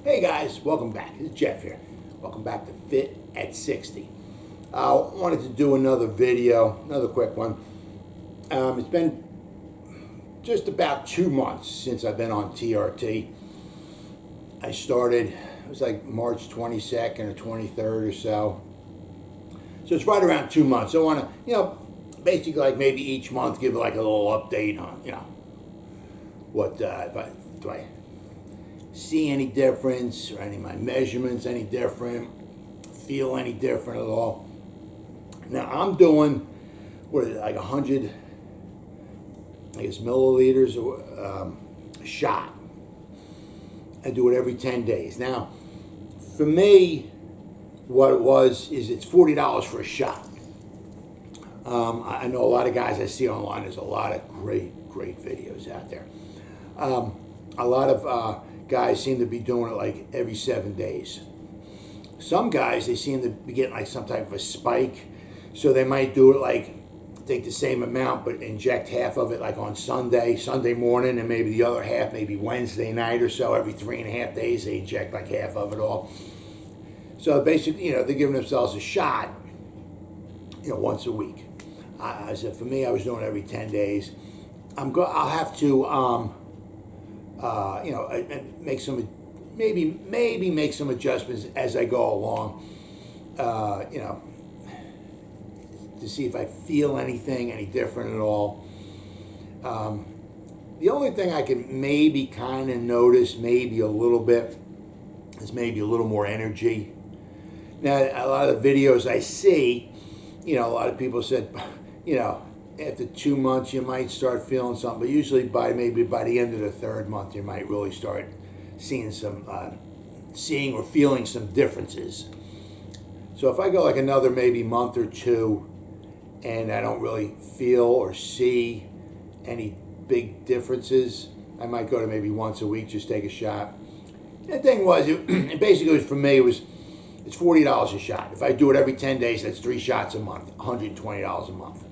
Hey guys, welcome back. This is Jeff here. Welcome back to Fit at 60. I wanted to do another video, another quick one. It's been just about 2 months since I've been on TRT. I started, it was like March 22nd or 23rd or so. So it's right around 2 months. So I want to, basically like maybe each month give like a little update on, what, do I see any difference or any of my measurements any different, feel any different at all. Now I'm doing, what is it, like 100, I guess, milliliters a shot. I do it every 10 days. Now, for me, what it was is it's $40 for a shot. I know a lot of guys I see online, there's a lot of great videos out there. A lot of guys seem to be doing it like every 7 days. Some guys, they seem to be getting like some type of a spike, so they might do it like, take the same amount but inject half of it like on Sunday morning, and maybe the other half maybe Wednesday night or so. Every 3.5 days they inject like half of it all. So basically, they're giving themselves a shot, once a week. I said for me, I was doing it every 10 days. I'll have to make some, maybe make some adjustments as I go along, to see if I feel anything any different at all. The only thing I can maybe kind of notice, maybe a little bit, is maybe a little more energy. Now, a lot of the videos I see, a lot of people said, after 2 months you might start feeling something, but usually by the end of the third month you might really start seeing or feeling some differences. So if I go like another maybe month or two and I don't really feel or see any big differences, I might go to maybe once a week, just take a shot. The thing was, it basically was, for me, it's $40 a shot. If I do it every 10 days, that's 3 shots a month, $120 a month.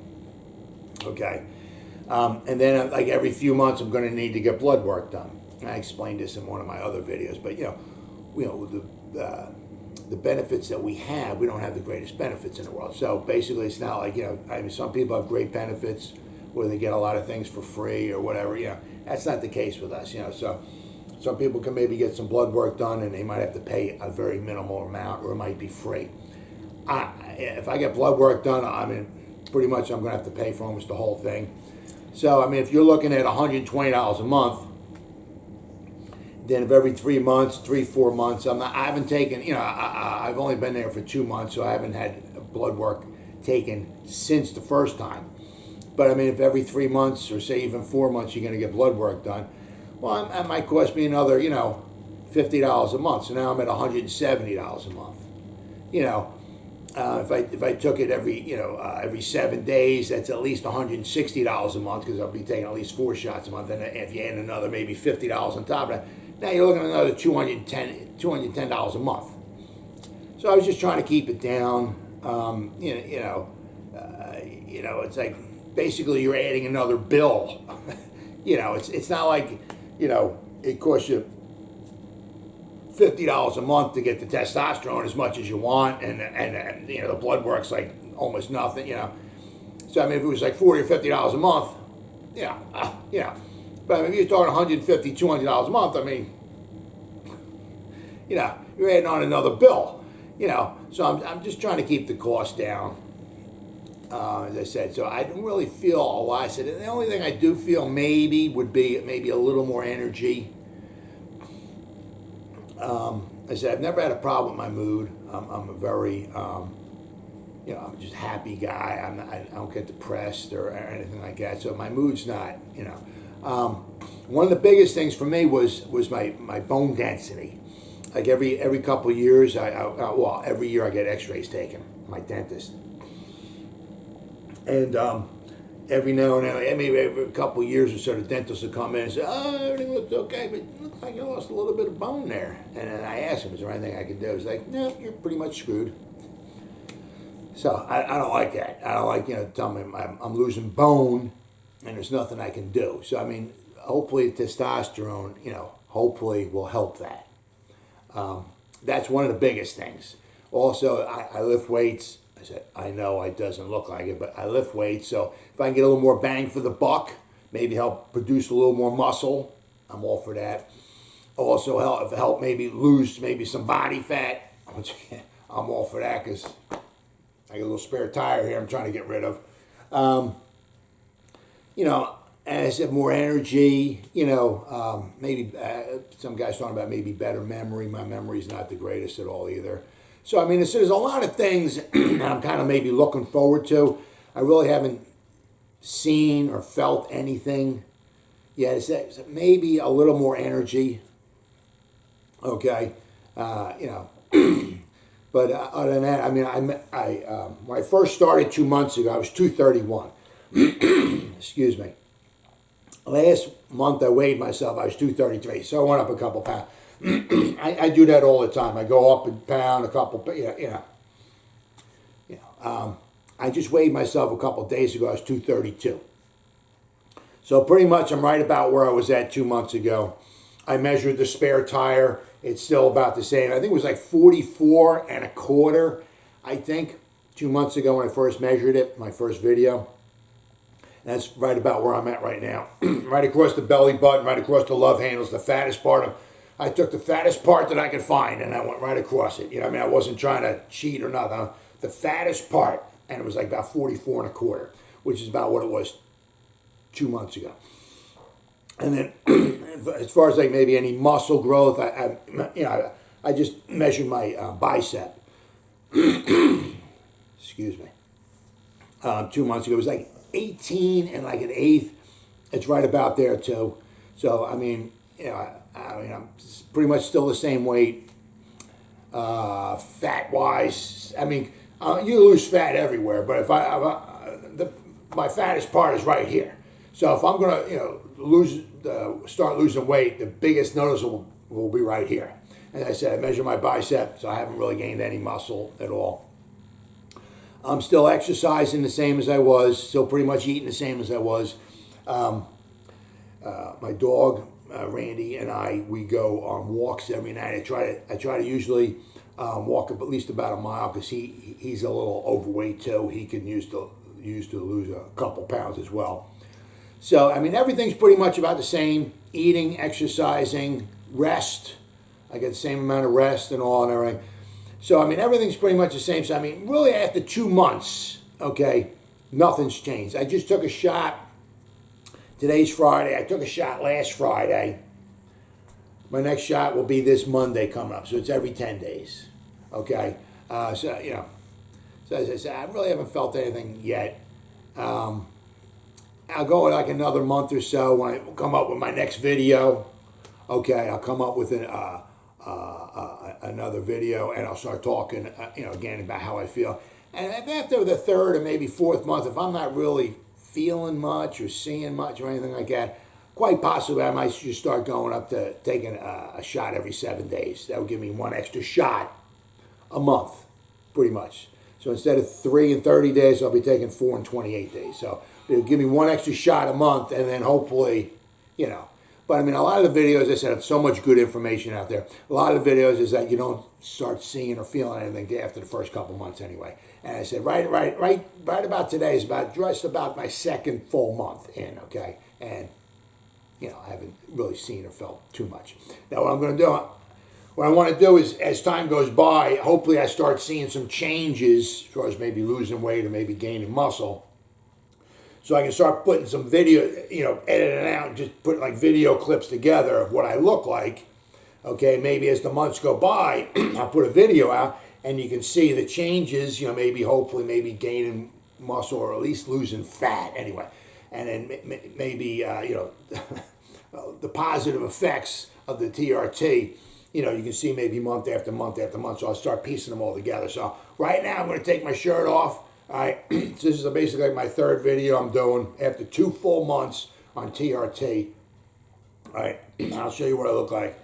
Okay, and then like every few months, I'm going to need to get blood work done. And I explained this in one of my other videos, but the benefits that we don't have the greatest benefits in the world. So basically, it's not like some people have great benefits where they get a lot of things for free or whatever. That's not the case with us. So some people can maybe get some blood work done and they might have to pay a very minimal amount, or it might be free. If I get blood work done, pretty much I'm going to have to pay for almost the whole thing. So, if you're looking at $120 a month, then if every 3 months, 4 months, I haven't taken, I've only been there for 2 months, so I haven't had blood work taken since the first time. But if every 3 months, or say even 4 months, you're going to get blood work done, well, that might cost me another, $50 a month. So now I'm at $170 a month. If I took it every 7 days, that's at least $160 a month, because I'll be taking at least 4 shots a month. And if you add another maybe $50 on top of that, now you're looking at another $210 a month. So I was just trying to keep it down. It's like basically you're adding another bill. It's not like it costs you $50 a month to get the testosterone as much as you want, and the blood work's like almost nothing. So if it was like $40 or $50 a month, but if you're talking $150, $200 a month, you're adding on another bill. So I'm just trying to keep the cost down, as I said. So I don't really feel a lot. I said the only thing I do feel would be maybe a little more energy. I said I've never had a problem with my mood. I'm a very, I'm just happy guy. I don't get depressed or anything like that. So my mood's not, one of the biggest things for me was my bone density. Like every couple of years, every year I get X-rays taken, my dentist, and every now and then, maybe every couple of years or so, the dentist will come in and say, "Oh, everything looks okay, but it looks like you lost a little bit of bone there." And then I asked him, "Is there anything I can do?" He's like, "No, you're pretty much screwed." So I don't like that. I don't like telling me I'm losing bone and there's nothing I can do. So hopefully testosterone, hopefully will help that. That's one of the biggest things. Also, I lift weights. I said, I know it doesn't look like it, but I lift weights. So if I can get a little more bang for the buck, maybe help produce a little more muscle, I'm all for that. Also help maybe lose maybe some body fat. I'm all for that because I got a little spare tire here I'm trying to get rid of. As I said, more energy, maybe some guys talking about maybe better memory. My memory's not the greatest at all either. So, I mean, there's a lot of things that I'm kind of maybe looking forward to. I really haven't seen or felt anything yet. It's maybe a little more energy, okay? But other than that, I mean, when I first started 2 months ago, I was 231. Excuse me. Last month I weighed myself, I was 233, so I went up a couple pounds. I do that all the time. I go up a pound, a couple, I just weighed myself a couple days ago, I was 232. So pretty much I'm right about where I was at 2 months ago. I measured the spare tire. It's still about the same. I think it was like 44 and a quarter, I think, 2 months ago when I first measured it, my first video. That's right about where I'm at right now. Right across the belly button, right across the love handles, the fattest part of. I took the fattest part that I could find and I went right across it. I wasn't trying to cheat or nothing. The fattest part, and it was like about 44 and a quarter, which is about what it was 2 months ago. And then, as far as like maybe any muscle growth, I just measured my bicep. Excuse me. 2 months ago, it was like 18 and like an eighth. It's right about there too. So I mean, I'm pretty much still the same weight. Fat wise, I mean, you lose fat everywhere, but if my fattest part is right here. So if I'm gonna start losing weight, the biggest noticeable will be right here. As I said, I measure my bicep, so I haven't really gained any muscle at all. I'm still exercising the same as I was, still pretty much eating the same as I was. My dog, Randy, and we go on walks every night. I try to usually walk at least about a mile because he's a little overweight too. He can use to lose a couple pounds as well. So I mean, everything's pretty much about the same: eating, exercising, rest. I get the same amount of rest and all and everything. So, I mean, everything's pretty much the same. So, I mean, really after 2 months, okay, nothing's changed. I just took a shot. Today's Friday. I took a shot last Friday. My next shot will be this Monday coming up. So, it's every 10 days, okay? So as I said, I really haven't felt anything yet. I'll go in like another month or so when I come up with my next video. Okay, I'll come up with another video, and I'll start talking, again about how I feel. And if after the third or maybe fourth month, if I'm not really feeling much or seeing much or anything like that, quite possibly I might just start going up to taking a shot every 7 days. That would give me one extra shot a month, pretty much. So instead of 3 in 30 days, I'll be taking 4 in 28 days. So it'll give me one extra shot a month, and then hopefully, But I mean, a lot of the videos, as I said, so much good information out there. A lot of the videos is that you don't start seeing or feeling anything after the first couple months anyway. And I said, right about today is just about my second full month in, okay? And, I haven't really seen or felt too much. Now, what I want to do is, as time goes by, hopefully I start seeing some changes as far as maybe losing weight or maybe gaining muscle. So I can start putting some video, editing out, and just put like video clips together of what I look like. Okay, maybe as the months go by, I'll put a video out and you can see the changes, hopefully gaining muscle or at least losing fat anyway. And then maybe, the positive effects of the TRT, you can see maybe month after month after month. So I'll start piecing them all together. So right now I'm going to take my shirt off. All right, so this is basically my third video I'm doing after 2 full months on TRT. All right, I'll show you what I look like.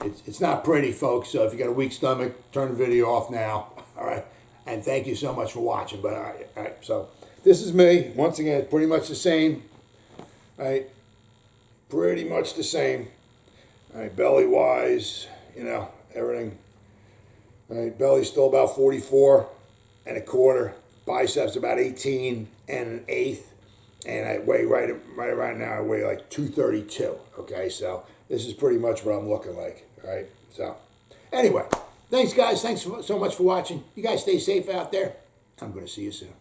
It's not pretty, folks, so if you got a weak stomach, turn the video off now. All right, and thank you so much for watching. But all right, so this is me. Once again, pretty much the same. All right, pretty much the same. All right, belly-wise, everything. All right, belly's still about 44 1/4. Biceps about 18 1/8. And I weigh right now, I weigh like 232. Okay, so this is pretty much what I'm looking like. All right, so anyway, thanks guys. Thanks so much for watching. You guys stay safe out there. I'm going to see you soon.